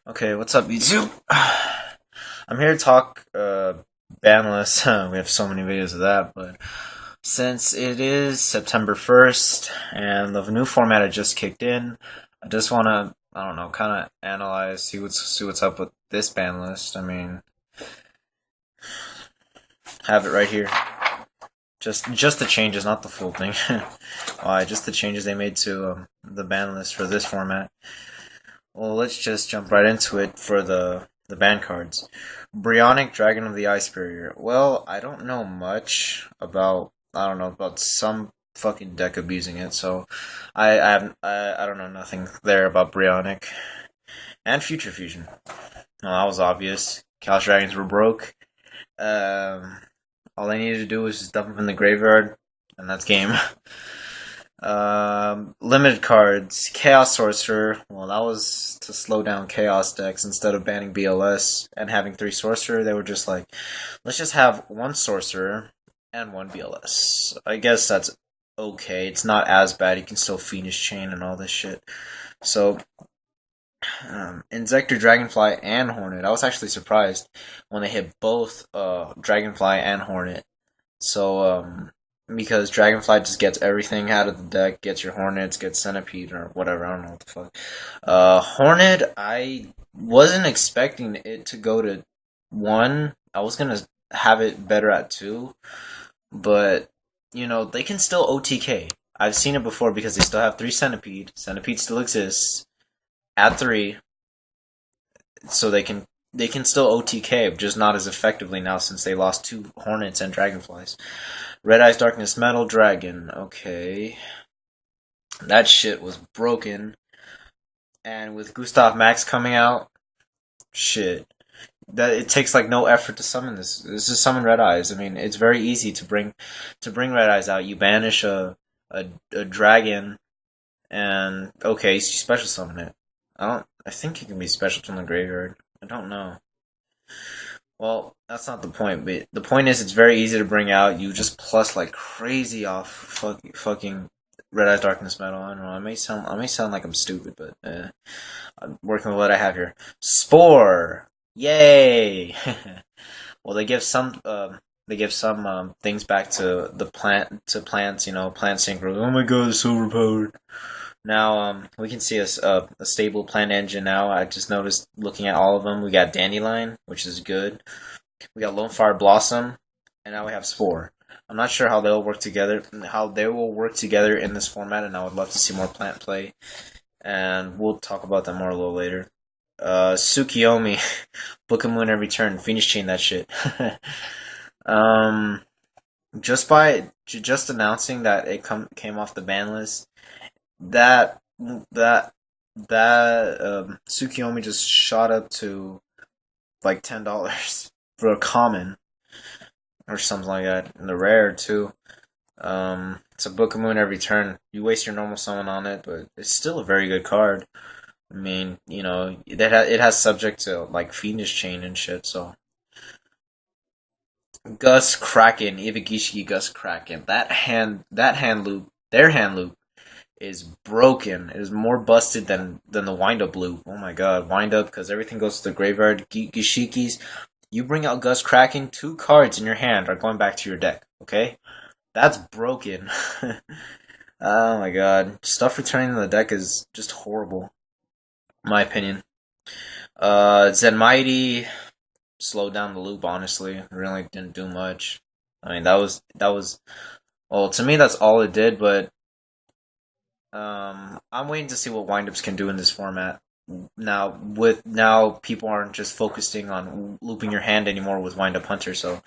Okay, what's up, YouTube? I'm here to talk Banlist. We have so many videos of that, but since it is September 1st and the new format had just kicked in, I just want to, I don't know, kind of analyze, see what's up with this ban list. I mean, have it right here. Just the changes, not the full thing. Why? Just the changes they made to the ban list for this format. Well, let's just jump right into it for the ban cards. Bryonic Dragon of the Ice Barrier. Well, I don't know much about. I don't know about some fucking deck abusing it, so I don't know nothing there about Bryonic and Future Fusion. Well, that was obvious. Chaos Dragons were broke. Um, all I needed to do was just dump them in the graveyard, and that's game. Limited cards. Chaos Sorcerer. Well, that was to slow down Chaos decks instead of banning BLS and having 3 Sorcerer. They were just like, let's just have 1 Sorcerer and 1 BLS. I guess that's okay. It's not as bad. You can still Fiendish Chain and all this shit. So, Inzektor, Dragonfly, and Hornet. I was actually surprised when they hit both Dragonfly and Hornet. So, because Dragonfly just gets everything out of the deck, gets your Hornets, gets Centipede, or whatever, I don't know what the fuck. Hornet, I wasn't expecting it to go to 1. I was gonna have it better at 2, but, they can still OTK. I've seen it before because they still have 3 Centipede. Centipede still exists at 3, so they can still OTK, just not as effectively now since they lost 2 Hornets and Dragonflies. Red Eyes Darkness Metal Dragon. Okay. That shit was broken. And with Gustav Max coming out, shit. That it takes like no effort to summon this. This is summon Red Eyes. I mean, it's very easy to bring Red Eyes out. You banish a dragon and okay, you special summon it. I think it can be special from the graveyard. I don't know. Well, that's not the point, but the point is it's very easy to bring out. You just plus like crazy off fucking Red Eyes Darkness Metal. I don't know. I may sound like I'm stupid, but I'm working with what I have here. Spore, yay! Well, they give some things back to the plants. Plant synchro. Oh my god, it's so overpowered. Now, we can see a stable plant engine now. I just noticed looking at all of them. We got Dandelion, which is good. We got Lone Fire Blossom, and now we have Spore. I'm not sure how they'll work together, in this format, and I would love to see more plant play. And we'll talk about that more a little later. Tsukiyomi, Book of Moon every turn, Phoenix Chain that shit. Just announcing that it came off the ban list. That Tsukiyomi just shot up to like $10 for a common or something like that, and the rare too. It's a Book of Moon every turn. You waste your normal summon on it, but it's still a very good card. I mean, it has subject to like Fiendish Chain and shit. So Gus Kraken, Ibagishiki Gus Kraken. Their hand loop is broken. It is more busted than the wind up loop. Oh my god, wind up because everything goes to the graveyard. Gishikis, you bring out Gus Kraken, 2 cards in your hand are going back to your deck. Okay, that's broken. Oh my god, stuff returning to the deck is just horrible, in my opinion. Zen Mighty slowed down the loop. Honestly, it really didn't do much. I mean, that was well, to me that's all it did, but I'm waiting to see what windups can do in this format. Now people aren't just focusing on looping your hand anymore with Windup Hunter, so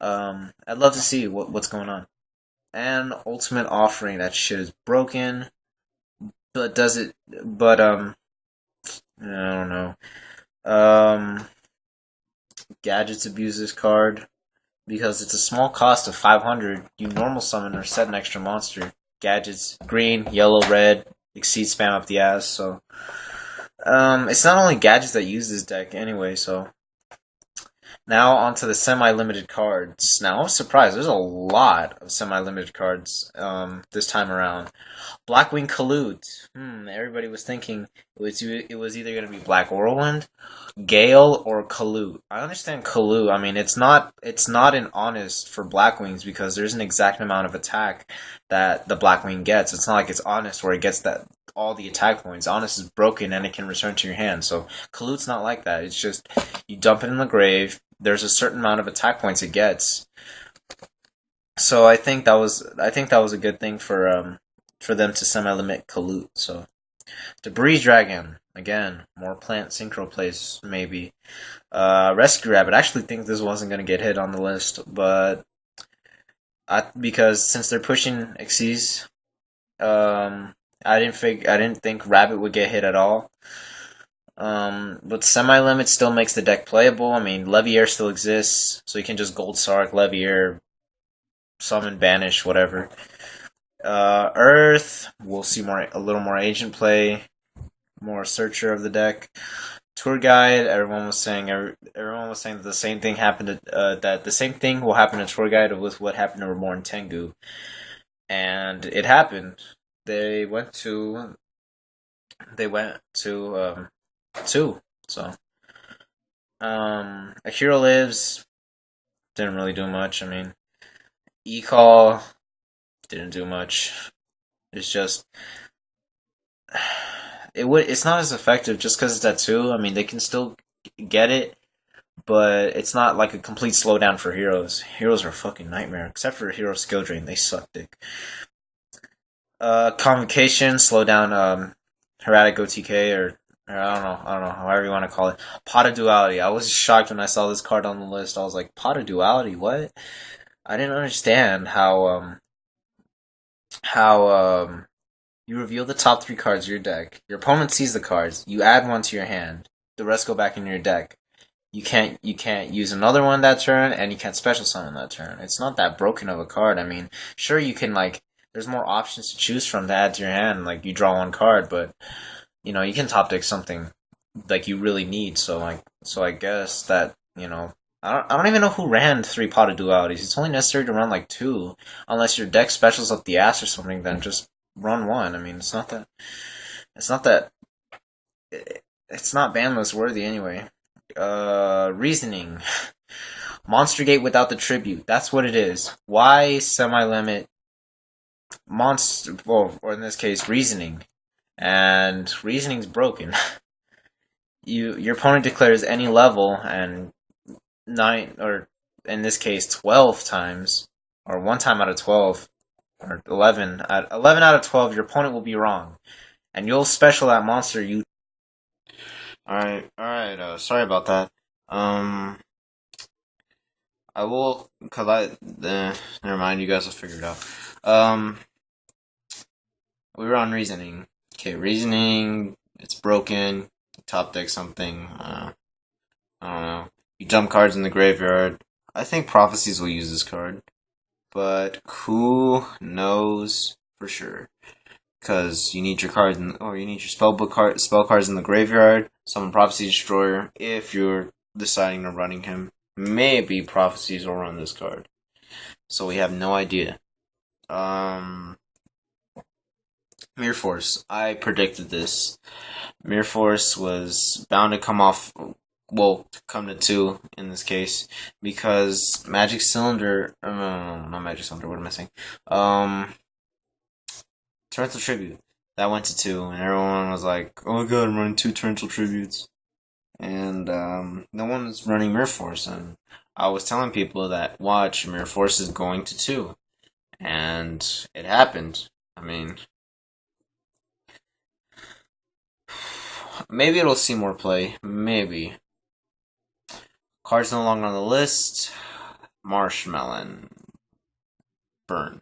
I'd love to see what's going on. And Ultimate Offering, that shit is broken. But does it I don't know. Gadgets abuse this card because it's a small cost of 500. You normal summon or set an extra monster. Gadgets green, yellow, red, exceed spam up the ass. So it's not only gadgets that use this deck anyway. So Now onto the semi-limited cards. Now I was surprised. There's a lot of semi-limited cards this time around. Blackwing Colute. Everybody was thinking it was either gonna be Black Whirlwind, Gale, or Colute. I understand Colute. I mean, it's not an honest for Blackwings because there's an exact amount of attack that the Blackwing gets. It's not like it's honest where it gets that all the attack points. Honest is broken and it can return to your hand. So Colute's not like that. It's just you dump it in the grave. There's a certain amount of attack points it gets. So I think that was a good thing for them to semi-limit Colute. So Debris Dragon again, more plant synchro plays maybe. Rescue Rabbit. I actually think this wasn't gonna get hit on the list, but because since they're pushing Xyz, I didn't think Rabbit would get hit at all. But semi-limit still makes the deck playable. I mean, Leviair still exists, so you can just Gold Sark, Leviair, summon, banish, whatever. Earth, we'll see a little more agent play, more searcher of the deck. Tour guide, everyone was saying that the same thing happened that the same thing will happen to tour guide with what happened to Reborn Tengu, and it happened. They went to two. So A Hero Lives didn't really do much. I mean, E-Call didn't do much. It's just it's not as effective just because it's at 2. I mean, they can still get it, but it's not like a complete slowdown for heroes. Heroes are a fucking nightmare, except for Hero Skill Drain. They suck dick. Convocation, slow down Heradic OTK, or I don't know, however you want to call it. Pot of Duality. I was shocked when I saw this card on the list. I was like, Pot of Duality, what? I didn't understand how you reveal the top 3 cards of your deck. Your opponent sees the cards. You add one to your hand. The rest go back in your deck. You can't use another one that turn, and you can't special summon that turn. It's not that broken of a card. I mean, sure you can there's more options to choose from to add to your hand. Like you draw one card, but you can top deck something like you really need. So I guess that I don't even know who ran 3 Pot of Dualities. It's only necessary to run 2, unless your deck specials up the ass or something. Then just run 1. I mean, it's not that it's not banlist worthy anyway. Reasoning. Monster Gate without the tribute. That's what it is. Why semi-limit monster, well, or in this case, reasoning? And reasoning's broken. Your opponent declares any level, and 9, or in this case 12 times, or one time out of 12, or 11 out of 12, your opponent will be wrong, and you'll special that monster. All right. Sorry about that. I will, cause never mind. You guys will figure it out. We were on reasoning. Okay, reasoning. It's broken. Top deck something. I don't know. You dump cards in the graveyard. I think Prophecies will use this card, but who knows for sure? Because you need your cards, you need your spell cards in the graveyard. Summon Prophecy Destroyer if you're deciding on running him. Maybe Prophecies will run this card, so we have no idea. Mirror Force. I predicted this. Mirror Force was bound to come off. Well, come to 2 in this case because Magic Cylinder. No, not Magic Cylinder. What am I saying? Torrential Tribute. That went to 2, and everyone was like, "Oh my god, I'm running 2 Torrential Tributes," and no one was running Mirror Force. And I was telling people that watch, Mirror Force is going to 2, and it happened. I mean, maybe it'll see more play. Maybe. Cards no longer on the list. Marshmallow. Burn.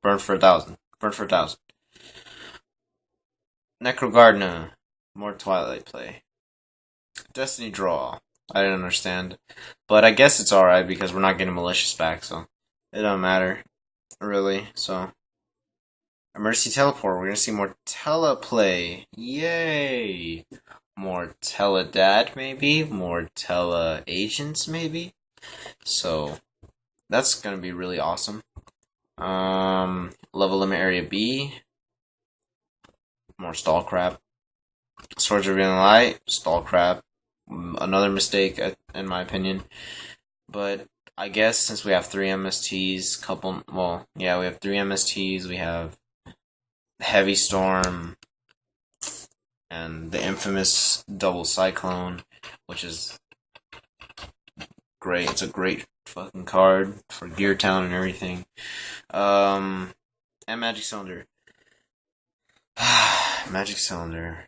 Burn for 1,000. Burn for 1,000. Necrogardna. More Twilight play. Destiny Draw. I didn't understand. But I guess it's alright because we're not getting Malicious back, so it don't matter. Really, so. Emergency Teleport. We're gonna see more teleplay. Yay! more Teledad maybe, more Tele Agents maybe. So that's gonna be really awesome. Level limit area B, more stall crap. Swords are revealing light, stall crap. Another mistake in my opinion. But I guess since we have three MSTs, we have three MSTs. We have Heavy Storm and the infamous Double Cyclone, which is great. It's a great fucking card for Gear Town and everything. And Magic Cylinder. Magic Cylinder.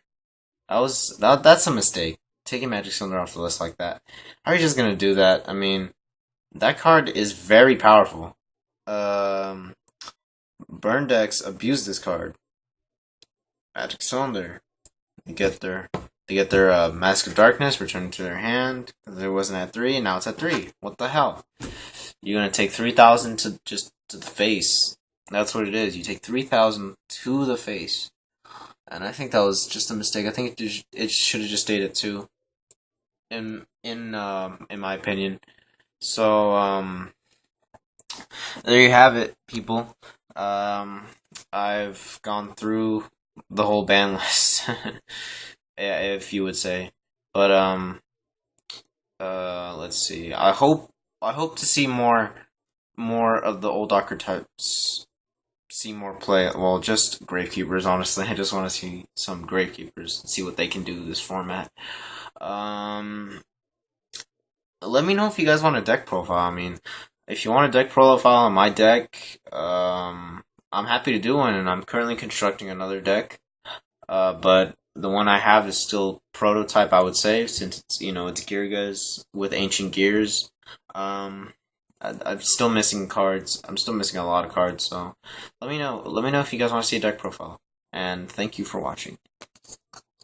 That's a mistake. Taking Magic Cylinder off the list like that. How are you just gonna do that? I mean, that card is very powerful. Burn decks abuse this card. Magic Cylinder. They get their Mask of Darkness returned to their hand because it wasn't at 3, and now it's at 3. What the hell? You're gonna take 3,000 to the face. That's what it is. You take 3,000 to the face, and I think that was just a mistake. I think it should have just stayed at 2. In my opinion. So there you have it, people. I've gone through the whole ban list, if you would say. But let's see. I hope to see more of the old archetypes. See more play. Well, just Gravekeepers. Honestly, I just want to see some Gravekeepers. See what they can do this format. Let me know if you guys want a deck profile. I mean, if you want a deck profile on my deck, I'm happy to do one, and I'm currently constructing another deck. But the one I have is still prototype, I would say, since it's Geargas with ancient gears. I'm still missing cards. I'm still missing a lot of cards. So let me know. Let me know if you guys want to see a deck profile. And thank you for watching.